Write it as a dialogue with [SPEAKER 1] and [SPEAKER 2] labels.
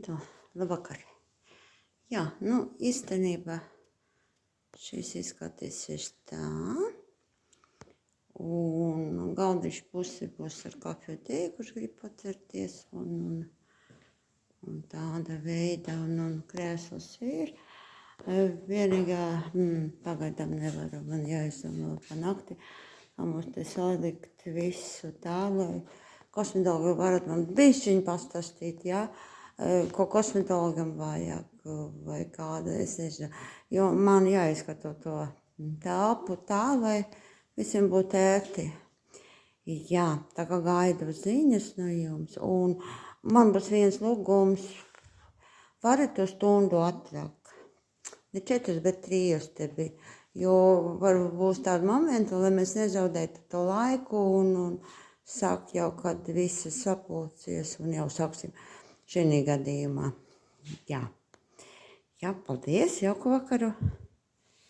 [SPEAKER 1] rītu, labvakar. Jā, īstenībā šis izskatīsies tā. Un galdīšu pusi būs ar kafiju tēju, kurš grib pacerties. Un tāda veida, un krēsls ir. Vienīgā, pagaidām nevaru, man jāizdomā pa nakti. Mums te salikt visu tā, lai kosmetologi varat man bišķiņ pastāstīt, jā, ko kosmetologam vajag, vai kāda, es nezinu. Jo man jāizskato to telpu tā, lai visiem būtu ērti. Jā, tā kā gaidu ziņas no jums. Un man būs viens lūgums, varat to stundu ātrāk. Ne 4, bet 3 te bija. Jo varbūt būs tādi momenti, lai mēs nezaudētu to laiku un sāk jau, kad visi sapulcies un jau sāksim šī gadījumā. Jā, paldies, jauku vakaru.